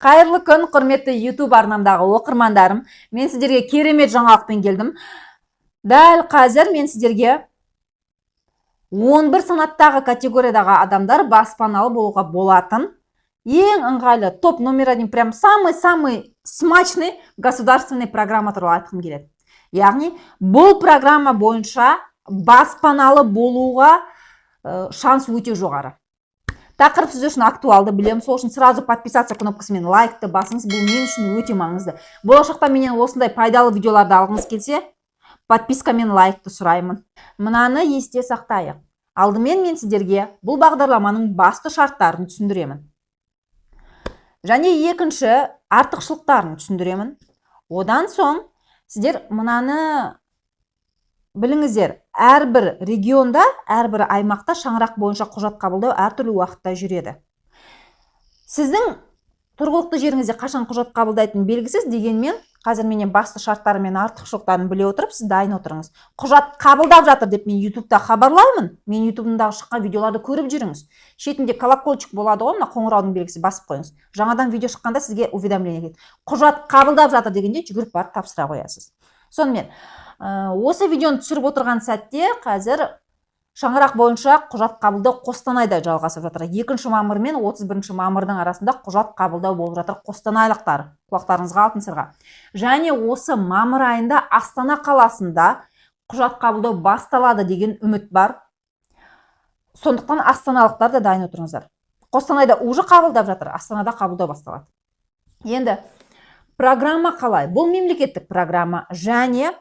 Қайырлы күн, құрметті YouTube арнамдағы оқырмандарым. Мен сіздерге керемет жаңалықпен келдім. Дәл қазір мен сіздерге 11 санаттағы категориядағы адамдар баспаналы болуға болатын ең ыңғайлы топ номер 1, прям самый смачный государственный программа туралы айтқым келеді. Яғни, бұл программа бойынша баспаналы болуға шанс өте жоғары. Тақырып сіз үшін актуалды, білем, сол үшін сразу подписаться кнопкасымен лайкты басыңыз, бұл мен үшін өте маңызды. Болашақта менен осындай пайдалы видеоларды алғыңыз келсе, подписка мен лайкты сұраймын. Мынаны есте сақтайық. Алдымен мен сіздерге бұл бағдарламаның басты шарттарын түсіндіремін. Және екінші артықшылықтарын түсіндіремін. Одан соң сіздер мынаны біліңіздер, әрбір регионда, әрбір аймақта шаңырақ бойынша құжат қабылдау әртүрлі уақытта жүреді. Сіздің тұрғылықты жеріңізде қашан құжат қабылдайтын белгісіз, дегенмен қазір менен басты шарттары мен артықшылықтарын біле отырып, сіз дайын отырыңыз. Құжат қабылдап жатыр деп мен YouTube-та хабарлаймын. Мен YouTube-дағы шыққан видеоларды көріп жүріңіз. Шетінде колокольчик болады ғой, мына қоңыраудың белгісі, басып қойыңыз. Жаңадан видео шыққанда сізге уведомление келеді. Құжат қабылдап жатыр дегенде жүгіріп барып тапсыра қоясыз. Сонымен, осы видеоны түсіріп отырған сәтте қазір шаңырақ бойынша құжат қабылдау Қостанайда жалғасып жатыр. 2 мамыр мен 31 мамырдың арасында құжат қабылдау болып жатыр қостанайлықтар. Құлақтарыңызға алтын сырға. Және осы мамыр айында Астана қаласында құжат қабылдау басталады деген үміт бар. Сондықтан астаналықтар да дайын отырыңыздар. Қостанайда уже қабылдап жатыр, Астанада қабылдау басталады. Енді программа қалай? Бұл мемлекеттік программа, және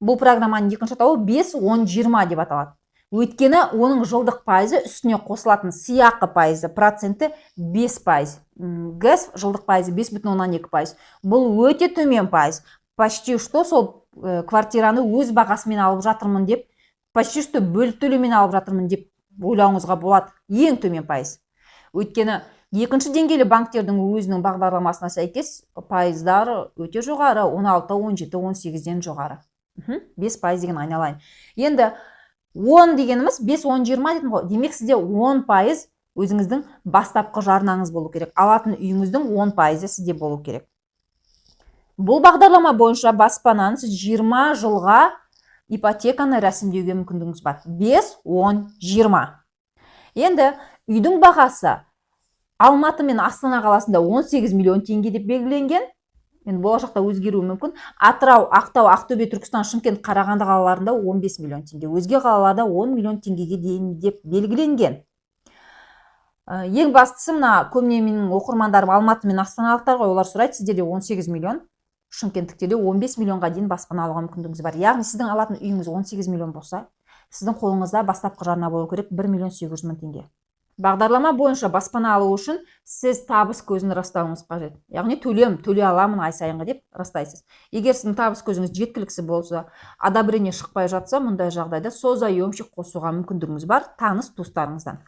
бұл программаның екінші атауы 5-10-20 деп аталады. Өйткені оның жылдық пайызы үстіне қосылатын сыйақы пайызы проценті 5%. ГЭС жылдық пайызы 5,2%. Бұл өте төмен пайыз. Почти что сол квартираны өз бағасымен алып жатырмын деп, почти что бөліп төлеумен алып жатырмын деп ойлауыңызға болады. Ең төмен пайыз. Өйткені екінші деңгейлі банктердің өзінің бағдарламасына сәйкес пайыздар өте жоғары, 16, 17, 18-ден жоғары. 5% деген айналайын. Енді 10 дегеніміз 5-10-20 дейтін ғой. Демек сізде 10% өзіңіздің бастапқы жарнаңыз болу керек. Алатын үйіңіздің 10% сізде болу керек. Бұл бағдарлама бойынша баспананы сіз 20 жылға ипотеканы рәсімдеуге мүмкіндігіңіз бар. 5-10-20. Енді үйдің бағасы Алматы мен Астана қаласында 18 миллион теңге деп белгіленген. Енді болашақта өзгеруі мүмкін. Атырау, Ақтау, Ақтөбе, Түркістан, Шымкент, Қарағанды қалаларында 15 миллион теңге. Өзге қалаларда 10 миллион теңгеге дейін деп белгіленген. Ең бастысы мына көбіне менің оқырмандарым Алматы мен Астаналықтар ғой, олар сұрайды, сіздерде 18 миллион, Шымкенттіктерде 15 миллионға дейін баспана алуға мүмкіндігіңіз бар. Яғни сіздің алатын үйіңіз 18 миллион болса, сіздің қолыңызда бастапқы жарна болу керек 1 миллион 700 мың теңге. Бағдарлама бойынша баспана алу үшін сіз табыс көзін растауыңыз қажет. Яғни төле аламын ай сайынғы деп растайсыз. Егер сіздің табыс көзіңіз жеткіліксіз болса, одобрение шықпай жатса, мұндай жағдайда созаемщик қосуға мүмкіндігіңіз бар таныс туыстарыңыздан.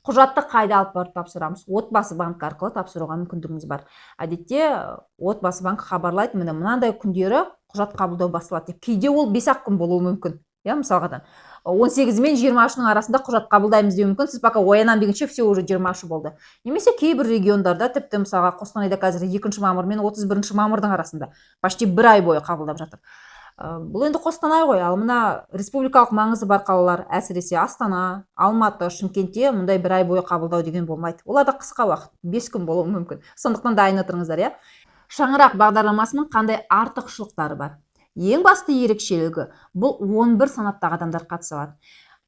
Құжатты қайда алып барып тапсырамыз? Отбасы банк арқылы тапсыруға мүмкіндігіңіз бар. Әдетте отбасы банк хабарлайды, мынандай күндері құжат қабылдау басталады деп. Кейде ол 5-ақ күн болуы мүмкін. Мысалға 18 мен 23-ның арасында құжат қабылдаймыз деу мүмкін. Сіз пока оянам дегенше все уже 23 болды. Немесе кейбір региондарда тіпті мысалға Қостанайда қазір 2 мамыр мен 31 мамырдың арасында почти 1 ай бойы қабылдап жатыр. Бұл енді Қостанай ғой, ал мына республикалық маңызы бар қалалар, әсіресе Астана, Алматы, Шымкентте мұндай 1 ай бойы қабылдау деген болмайды. Оларда қысқа уақыт, 5 күн болуы мүмкін. Сондықтан дайын отырыңыздар, Шаңырақ бағдарламасының қандай артықшылықтары бар? Ең басты ерекшелігі бұл 11 санаттағы адамдар қатыса алады.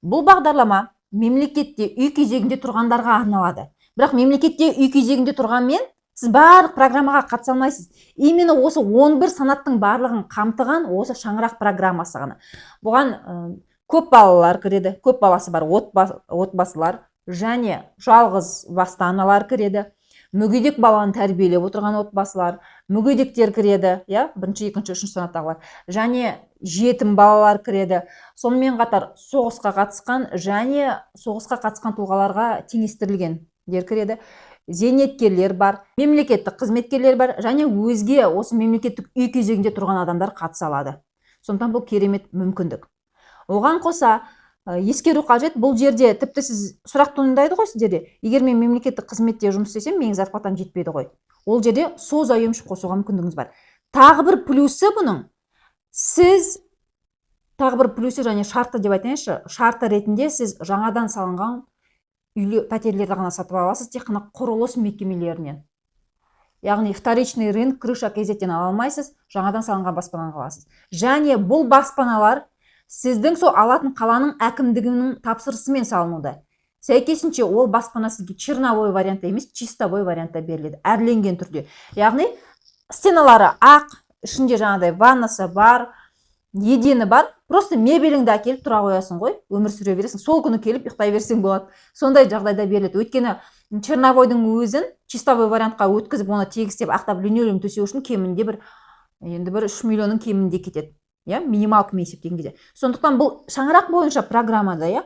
Бұл бағдарлама мемлекетте үй кезегінде тұрғандарға арналады. Бірақ мемлекетте үй кезегінде тұрғанмен сіз барлық программаға қатыса алмайсыз. Именно осы 11 санаттың барлығын қамтыған осы шаңырақ программасы ғана. Бұған көп балалар кіреді, көп баласы бар отбасылар және жалғыз басты аналар кіреді. Мүгедек баланы тәрбиелеп отырған отбасылар, мүгедектер кіреді, 1-ші, 2-ші, 3-ші санаттағылар, және жетім балалар кіреді. Сонымен қатар соғысқа қатысқан және соғысқа қатысқан тұлғаларға теңестірілгендер кіреді. Зейнеткерлер бар, мемлекеттік қызметкерлер бар, және өзге осы мемлекеттік үй кезегінде тұрған адамдар қатыса алады. Сондықтан бұл керемет мүмкіндік. Оған қоса ескеру қажет, бұл жерде тіпті сіз сұрақ туындайды ғой сіздерде. Егер мен мемлекеттік қызметте жұмыс істесем, менің зарплатам жетпейді ғой. Ол жерде сол заемщик қосуға мүмкіндігіңіз бар. Тағы бір плюсы бұның, сіз тағы бір плюсы және шарты деп айтайыншы, шарты ретінде сіз жаңадан салынған пәтерлерді ғана сатып аласыз, тек қана құрылыс мекемелерінен. Яғни вторичный рынок, крыша кезеттен ала алмайсыз, жаңадан салынған баспананы аласыз. Және бұл баспаналар сіздің сол алатын қаланың әкімдігінің тапсырысымен салынуда. Сәйкесінше ол баспана сізге черновой вариантта емес, чистовой вариантта беріледі, әрленген түрде. Яғни стеналары ақ, ішінде жаңағыдай ваннасы бар, едені бар, просто мебеліңді әкеліп тұра қоясың ғой, өмір сүре бересің, сол күні келіп ұйықтай берсең болады. Сондай жағдайда беріледі. Өйткені черновойдың өзін чистовой вариантқа өткізіп, оны тегістеп ақтап линолеум төсеу үшін кемінде бір 3 миллионның кемінде кетеді. Минималкы есептеген кезде. Сондықтан бұл шаңырақ бойынша программада,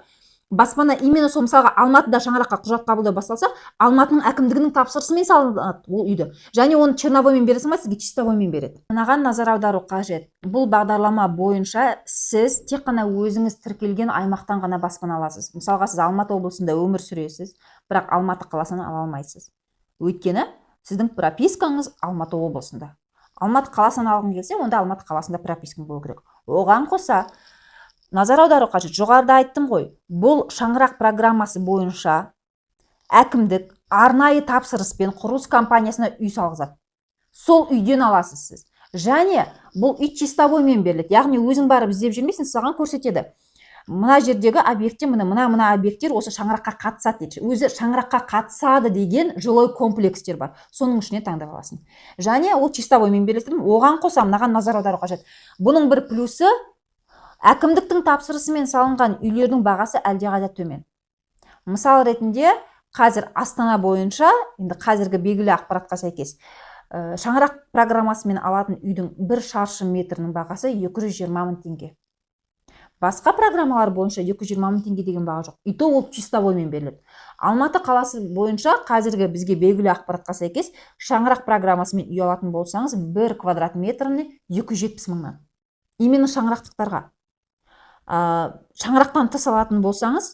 баспана именно сол мысалға Алматыда шаңыраққа құжат қабылдау басталса, Алматының әкімдігінің тапсырысымен салынады ол үйді. Және оны черновоймен бересің ба, сізге чистовоймен береді. Мынаған назар аудару қажет. Бұл бағдарлама бойынша сіз тек қана өзіңіз тіркелген аймақтан ғана баспана аласыз. Мысалға сіз Алматы облысында өмір сүресіз, бірақ Алматы қаласынан ала алмайсыз. Өйткені сіздің пропискаңыз Алматы облысында. Алматы қаласынан алғың келсе, онда Алматы қаласында пропискаң болу керек. Оған қоса назар аудару қажет. Жоғарыда айттым ғой, бұл шаңырақ программасы бойынша әкімдік арнайы тапсырыспен құрылыс компаниясына үй салғызады. Сол үйден аласыз сіз. Және бұл үй чистовоймен беріледі. Яғни өзің барып іздеп жүрмейсің, саған көрсетеді. Мына жердегі объектте мына объекттер осы шаңыраққа қатысады дейді. Өзі шаңыраққа қатысады деген жилой комплекстер бар. Соның ішіне таңдап аласың. Және ол чистовоймен беріледі. Оған қоса мынаған назар аудару қажет. Бұның бір плюсы, әкімдіктің тапсырысымен салынған үйлердің бағасы әлдеқайда төмен. Мысал ретінде, қазір Астана бойынша, енді қазіргі белгілі ақпаратқа сәйкес, шаңырақ программасымен алатын үйдің 1 шаршы метрінің бағасы 220 мың теңге. Басқа программалар бойынша 220 мың теңге деген баға жоқ. И то ол чистовоймен беріледі. Алматы қаласы бойынша қазіргі бізге белгілі ақпаратқа сәйкес, шаңырақ программасымен үй алатын болсаңыз, 1 квадрат метріне 270 мыңнан. Именно шаңырақтықтарға. Шаңырақтан тыс алатын болсаңыз,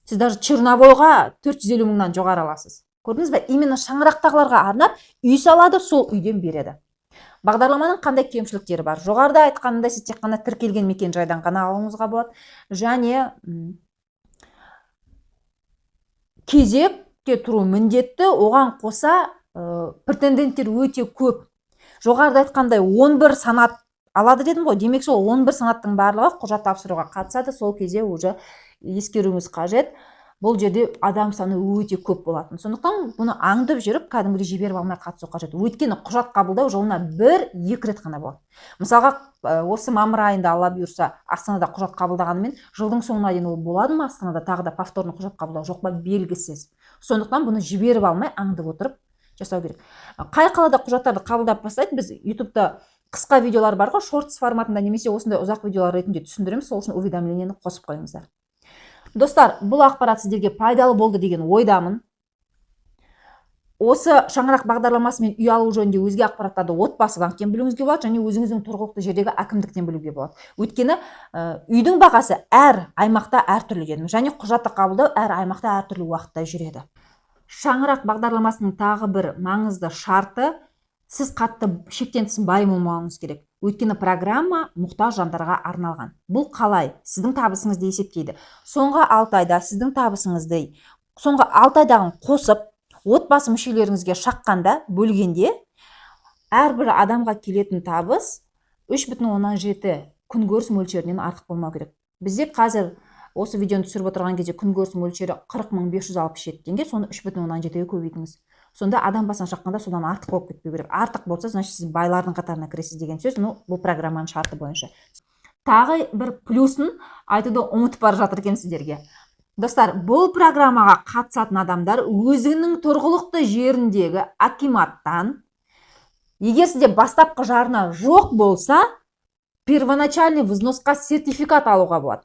сіз даже черновойға 450 мыңнан жоғары аласыз. Көрдіңіз бе? Именно шаңырақтағыларға арнап үй салады, сол үйден береді. Бағдарламаның қандай кемшіліктері бар? Жоғарыда айтқанында сіз тек қана тіркелген мекен жайдан ғана алуыңызға болады. Және кезекке тұру міндетті, оған қоса претенденттер өте көп. Жоғарыда айтқандай 11 санат алады дедім ғой. Демек сол 11 санаттың барлығы құжат тапсыруға қатысады. Сол кезде уже ескеруіңіз қажет. Бұл жерде адам саны өте көп болатын. Сондықтан бұны аңдып жүріп, кәдімгідей жіберіп алмай қатысу қажет. Өйткені құжат қабылдау жылына 1-2 рет қана болады. Мысалға, осы мамыр айында Алла бұйырса, Астанада құжат қабылдағанымен, жылдың соңына дейін ол болады ма Астанада тағы да повторный құжат қабылдау жоқ па, белгісіз. Сондықтан бұны жіберіп алмай аңдып отырып жасау керек. Қай қалада құжаттарды қабылдап бастайды? Біз YouTube'да қысқа видеолар бар ғой, шортс форматында немесе осындай ұзақ видеолар ретінде түсіндіреміз. Сол үшін уведомлениені қосып қойыңыздар. Достар, бұл ақпарат сіздерге пайдалы болды деген ойдамын. Осы шаңырақ бағдарламасымен үй алу жөнінде өзге ақпараттарды отбасы банктен білуіңізге болады, және өзіңіздің тұрғылықты жердегі әкімдіктен білуге болады. Өйткені үйдің бағасы әр аймақта әртүрлі дедім, және құжатты қабылдау әр аймақта әртүрлі уақытта жүреді. Шаңырақ бағдарламасының тағы бір маңызды шарты, сіз қатты шектен тыс бай болмауыңыз керек. Өйткені программа мұқтаж жандарға арналған. Бұл қалай? Сіздің табысыңызды есептейді. Соңғы 6 айда сіздің табысыңызды, соңғы 6 айдағын қосып, отбасы мүшелеріңізге шаққанда, бөлгенде, әрбір адамға келетін табыс 3,7 күнкөріс мөлшерінен артық болмау керек. Бізде қазір осы видеоны түсіріп отырған кезде күнкөріс мөлшері 40.567 теңге, соны 3,7-ге көбейтіңіз. Сонда адам басына шаққанда содан артық болып кетпеу керек. Артық болса, значит, сіз байлардың қатарына кіресіз деген сөз. Бұл программаның шарты бойынша. Тағы бір плюсын айтуды ұмытып бара жатыр екен сіздерге. Достар, бұл программаға қатысатын адамдар өзінің тұрғылықты жеріндегі акиматтан, егер сізде бастапқы жарна жоқ болса, первоначальный взносқа сертификат алуға болады.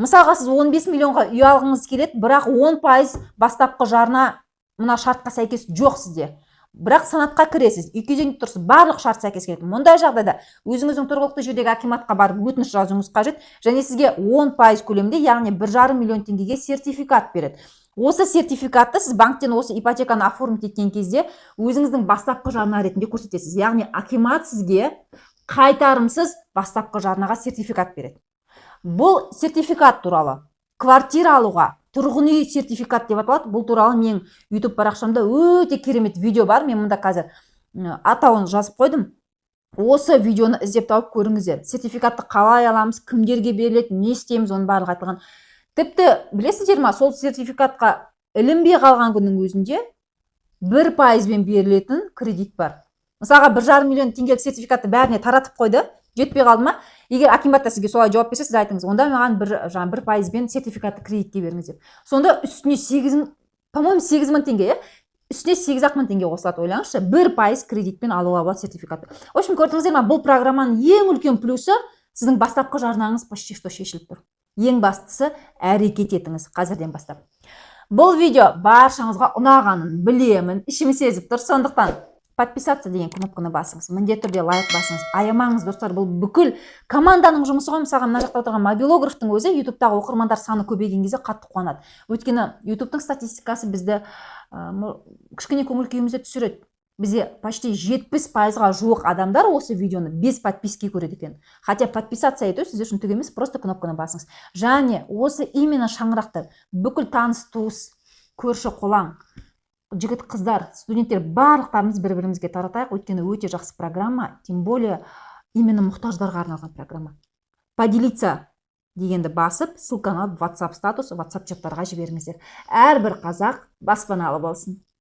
Мысалға, сіз 15 миллионға үй алғыңыз келеді, бірақ 10% бастапқы жарна мына шартқа сәйкес жоқ сізде. Бірақ санатқа кіресіз, үй кезегінде тұрсыз, барлық шарт сәйкес келеді. Мұндай жағдайда өзіңіздің тұрғылықты жердегі акиматқа барып өтініш жазуыңыз қажет, және сізге 10% көлемінде, яғни 1,5 миллион теңгеге сертификат береді. Осы сертификатты сіз банктен осы ипотеканы оформить еткен кезде өзіңіздің бастапқы жарна ретінде көрсетесіз. Яғни акимат сізге қайтарымсыз бастапқы жарнаға сертификат береді. Бұл сертификат туралы квартира алуға тұрғын үй сертификат деп аталады. Бұл туралы менің YouTube парақшамда өте керемет видео бар. Мен мұнда қазір атауын жазып қойдым. Осы видеоны іздеп тауып көріңіздер. Сертификатты қалай аламыз, кімдерге беріледі, не істейміз, оның барлығы айтылған. Тіпті білесіздер ма, сол сертификатқа ілінбей қалған күннің өзінде 1%-бен берілетін кредит бар. Мысалға 1,5 миллион теңгелік сертификатты бәріне таратып қойды, жетпей қалды ма? Егер акиматта сізге солай жауап берсе, сіз айтыңыз, онда маған 1%-бен сертификатты кредитке беріңіз деп. Сонда үстіне 8.000 теңге, үстіне 8.000 теңге қосылады, ойлаңызшы, 1% кредитпен алуға болады сертификатты. В общем, көрдіңіздер ма, бұл программаның ең үлкен плюсы сіздің бастапқы жарнаңыз почти что шешіліп тұр. Ең бастысы әрекет етіңіз қазірден бастап. Бұл видео баршаңызға ұнағанын білемін, ішім сезіп тұр. Сондықтан подписаться деген кнопканы басыңыз, міндетті түрде лайк басыңыз. Аямаңыз, достар, бұл бүкіл команданың жұмысы ғой. Мысалға мына жақта отырған мобилографтың өзі ютубтағы оқырмандар саны көбейген кезде қатты қуанады. Өйткені ютубтың статистикасы бізді кішкене көңіл күйімізді түсіреді. Бізде почти 70%-ға жуық адамдар осы видеоны без подписки көреді екен. Хотя подписаться ету сіз үшін түк емес, просто кнопканы басыңыз. Және осы именно шаңырақты бүкіл таныс туыс, көрші қолаң, жігіт қыздар, студенттер барлықтарымыз бір-бірімізге таратайық. Өйткені өте жақсы программа, тем более именно мұқтаждарға арналған программа. Поделиться дегенді басып, ссылканы WhatsApp статус, WhatsApp чаттарға жіберіңіздер. Әрбір қазақ баспаналы болсын.